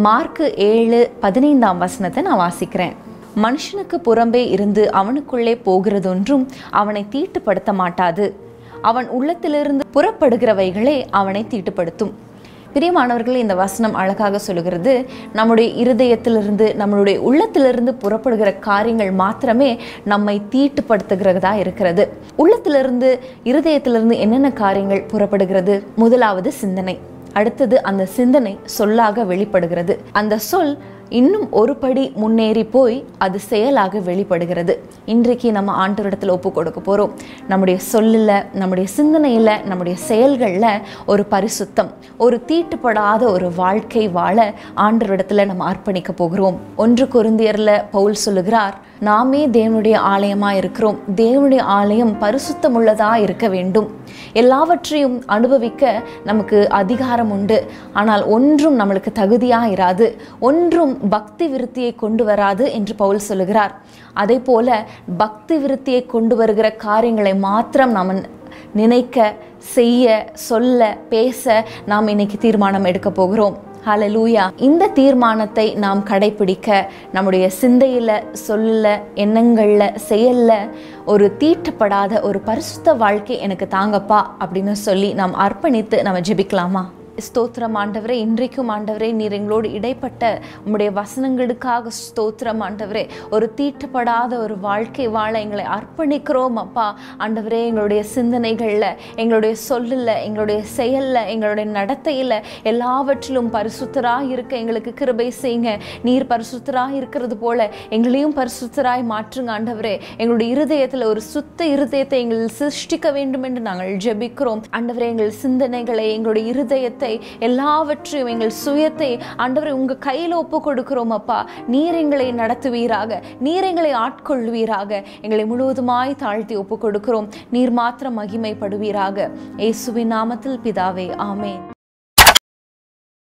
Mark 7:15 நான் வாசிக்கிறேன். மனுஷனுக்கு புறம்பே இருந்து அவனுக்குள்ளே போகிறதொன்றும் அவனை தீட்டுப்படுத்த மாட்டாது. அவன் உள்ளத்திலிருந்து புறப்படுகிறவைகளே அவனை தீட்டுப்படுத்தும். பிரியமானவர்களே, இந்த வசனம் அழகாக சொல்லுகிறது, நம்முடைய இருதயத்திலிருந்து நம்மளுடைய உள்ளத்திலிருந்து புறப்படுகிற காரியங்கள் மாத்திரமே நம்மை தீட்டுப்படுத்துகிறதா இருக்கிறது. உள்ளத்திலிருந்து இருதயத்திலிருந்து என்னென்ன காரியங்கள் புறப்படுகிறது? முதலாவது சிந்தனை. அடுத்தது அந்த சிந்தனை சொல்லாக வெளிப்படுகிறது. அந்த சொல் இன்னும் ஒரு படி முன்னேறி போய் அது செயலாக வெளிப்படுகிறது. இன்றைக்கு நம்ம ஆண்டவரிடத்தில் ஒப்பு கொடுக்க போகிறோம். நம்முடைய சொல்லில், நம்முடைய சிந்தனையில், நம்முடைய செயல்களில் ஒரு பரிசுத்தம், ஒரு தீட்டுப்படாத ஒரு வாழ்க்கை வாழ ஆண்டவரிடத்தில் நம்ம அர்ப்பணிக்க போகிறோம். 1 கொரிந்தியரில் பவுல் சொல்லுகிறார், நாமே தேவனுடைய ஆலயமாக இருக்கிறோம். தேவனுடைய ஆலயம் பரிசுத்தம் உள்ளதாக இருக்க வேண்டும். எல்லாவற்றையும் அனுபவிக்க நமக்கு அதிகாரம் உண்டு. ஆனால் ஒன்றும் நம்மளுக்கு தகுதியாக இராது, ஒன்றும் பக்தி விருத்தியை கொண்டு வராது என்று பவுல் சொல்லுகிறார். அதே போல பக்தி விருத்தியை கொண்டு வருகிற காரியங்களை மாத்திரம் நாம் நினைக்க, செய்ய, சொல்ல, பேச நாம் இன்னைக்கு தீர்மானம் எடுக்க போகிறோம். ஹல்லேலூயா. இந்த தீர்மானத்தை நாம் கடைபிடிக்க நம்முடைய சிந்தையில், சொல்ல, எண்ணங்கள்ல, செயல்ல ஒரு தீட்டுப்படாத ஒரு பரிசுத்த வாழ்க்கை எனக்கு தாங்கப்பா அப்படின்னு சொல்லி நாம் அர்ப்பணித்து நம்ம ஜெபிக்கலாமா? ஸ்தோத்திரம் ஆண்டவரே, இன்றைக்கும் ஆண்டவரே நீர் எங்களோடு இடைப்பட்ட உம்முடைய வசனங்களுக்காக ஸ்தோத்திரம் ஆண்டவரே. ஒரு தீட்டுப்படாத ஒரு வாழ்க்கை வாழ எங்களை அர்ப்பணிக்கிறோம் அப்பா. ஆண்டவரே, எங்களுடைய சிந்தனைகளில், எங்களுடைய சொல்லில், எங்களுடைய செயலில், எங்களுடைய நடத்தையில் எல்லாவற்றிலும் பரிசுத்தராக இருக்க எங்களுக்கு கிருபை செய்யுங்க. நீர் பரிசுத்தராக இருக்கிறது போல எங்களையும் பரிசுத்தராய் மாற்றுங்க ஆண்டவரே. எங்களுடைய இருதயத்தில் ஒரு சுத்த இருதயத்தை எங்கள் சிருஷ்டிக்க வேண்டும் என்று நாங்கள் ஜெபிக்கிறோம் ஆண்டவரே. எங்கள் சிந்தனைகளை, எங்களுடைய இருதயத்தை, எல்லாவற்றையும், எங்கள் சுயத்தை ஆண்டவரே உங்க கையில ஒப்பு கொடுக்கிறோம் அப்பா. நீர் எங்களை நடத்துவீராக, நீர் எங்களை ஆட்கொள்வீராக. எங்களை முழுவதுமாய் தாழ்த்தி ஒப்பு கொடுக்கிறோம். நீர் மாத்திரம் மகிமைப்படுவீராக. இயேசுவின் நாமத்தில் பிதாவே, ஆமென்.